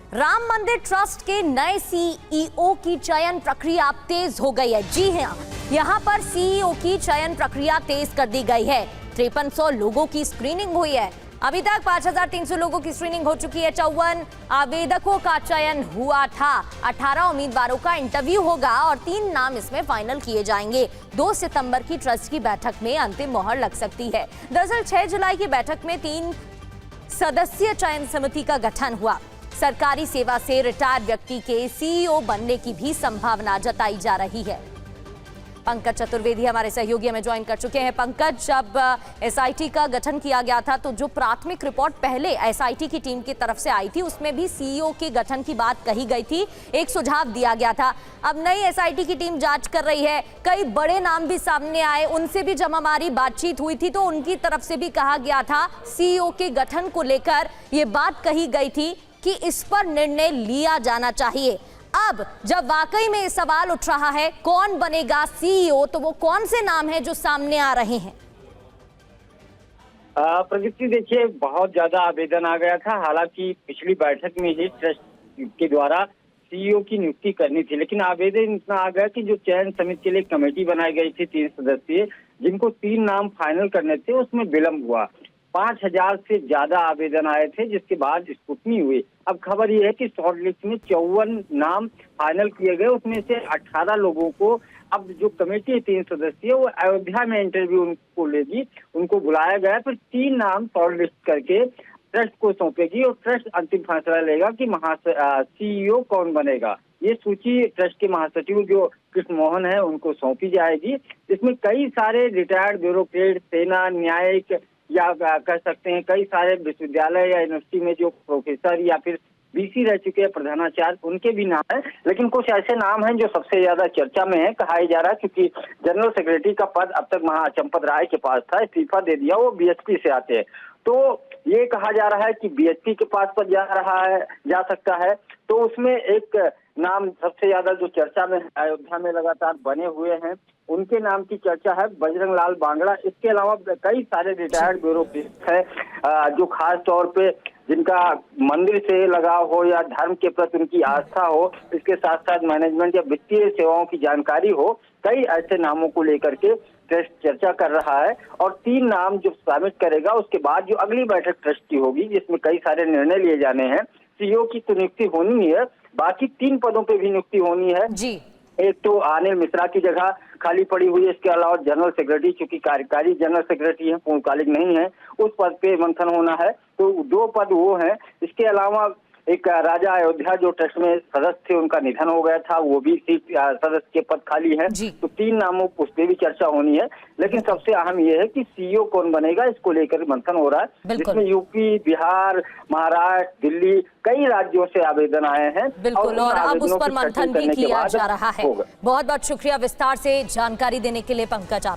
राम मंदिर ट्रस्ट के नए सीईओ की चयन प्रक्रिया तेज हो गई है। जी हां, यहां पर सीईओ की चयन प्रक्रिया तेज कर दी गई है। 5300 लोगों की स्क्रीनिंग हुई है। अभी तक 5300 लोगों की स्क्रीनिंग हो चुकी है। 54 आवेदकों का चयन हुआ था। 18 उम्मीदवारों का इंटरव्यू होगा और 3 नाम इसमें फाइनल किए जाएंगे। 2 सितंबर की ट्रस्ट की बैठक में अंतिम मोहर लग सकती है। दरअसल 6 जुलाई की बैठक में 3 सदस्यीय चयन समिति का गठन हुआ। सरकारी सेवा से रिटायर्ड व्यक्ति के सीईओ बनने की भी संभावना जताई जा रही है। पंकज चतुर्वेदी हमारे सहयोगी हमें ज्वाइन कर चुके हैं। पंकज, जब एसआईटी का गठन किया गया था तो जो प्राथमिक रिपोर्ट पहले एसआईटी की टीम की तरफ से आई थी उसमें भी सीईओ के गठन की बात कही गई थी, एक सुझाव दिया गया था। अब नई एसआईटी की टीम जांच कर रही है, कई बड़े नाम भी सामने आए, उनसे भी जब हमारी बातचीत हुई थी तो उनकी तरफ से भी कहा गया था सीईओ के गठन को लेकर ये बात कही गई थी कि इस पर निर्णय लिया जाना चाहिए। अब जब वाकई में सवाल उठ रहा है कौन बनेगा सीईओ, तो वो कौन से नाम हैं जो सामने आ रहे हैं? प्रगति, देखिए बहुत ज्यादा आवेदन आ गया था। हालांकि पिछली बैठक में ही ट्रस्ट के द्वारा सीईओ की नियुक्ति करनी थी, लेकिन आवेदन इतना आ गया कि जो चयन समिति के लिए कमेटी बनाई गई थी 3 सदस्यीय, जिनको 3 नाम फाइनल करने थे, उसमें विलंब हुआ। 5000 से ज्यादा आवेदन आए थे, जिसके बाद स्क्रूटनी हुई। अब खबर यह है कि शॉर्ट लिस्ट में 54 नाम फाइनल किए गए, उसमें से 18 लोगों को अब जो कमेटी है 3 सदस्यीय, वो अयोध्या में इंटरव्यू उनको लेगी, उनको बुलाया गया। फिर 3 नाम शॉर्ट लिस्ट करके ट्रस्ट को सौंपेगी और ट्रस्ट अंतिम फैसला लेगा कि सीईओ कौन बनेगा। ये सूची ट्रस्ट के महासचिव जो कृष्ण मोहन है उनको सौंपी जाएगी। इसमें कई सारे रिटायर्ड ब्यूरोक्रेट, सेना, न्यायिक या कह सकते हैं कई सारे विश्वविद्यालय या यूनिवर्सिटी में जो प्रोफेसर या फिर बीसी रह चुके हैं प्रधानाचार्य, उनके भी नाम है। लेकिन कुछ ऐसे नाम हैं जो सबसे ज्यादा चर्चा में है, कहा जा रहा है, क्योंकि जनरल सेक्रेटरी का पद अब तक महाचंपत राय के पास था, इस्तीफा दे दिया, वो बीएचपी से आते हैं। तो ये कहा जा रहा है कि बीएचपी के पास पर जा सकता है। तो उसमें एक नाम सबसे ज्यादा जो चर्चा में अयोध्या में लगातार बने हुए हैं, उनके नाम की चर्चा है बजरंग लाल बांगड़ा। इसके अलावा कई सारे रिटायर्ड ब्यूरोक्रेट हैं जो खास तौर पे जिनका मंदिर से लगाव हो या धर्म के प्रति उनकी आस्था हो, इसके साथ साथ मैनेजमेंट या वित्तीय सेवाओं की जानकारी हो। कई ऐसे नामों को लेकर के ट्रस्ट चर्चा कर रहा है और 3 नाम जो सबमिट करेगा, उसके बाद जो अगली बैठक ट्रस्ट की होगी, जिसमें कई सारे निर्णय लिए जाने हैं। सीईओ की तो नियुक्ति होनी है, बाकी 3 पदों पे भी नियुक्ति होनी है जी। एक तो अनिल मिश्रा की जगह खाली पड़ी हुई है, इसके अलावा जनरल सेक्रेटरी, चूंकि कार्यकारी जनरल सेक्रेटरी है, पूर्णकालिक नहीं है, उस पद पे मंथन होना है, तो 2 पद वो हैं। इसके अलावा एक राजा अयोध्या जो ट्रस्ट में सदस्य थे, उनका निधन हो गया था, वो भी सीट सदस्य के पद खाली है, तो 3 नामों उस पर भी चर्चा होनी है। लेकिन सबसे अहम ये है कि सीईओ कौन बनेगा, इसको लेकर मंथन हो रहा है, जिसमें यूपी, बिहार, महाराष्ट्र, दिल्ली, कई राज्यों से आवेदन आए हैं। बिल्कुल, और अब उस पर मंथन भी किया जा रहा है। बहुत बहुत शुक्रिया विस्तार से जानकारी देने के लिए पंकज आपका।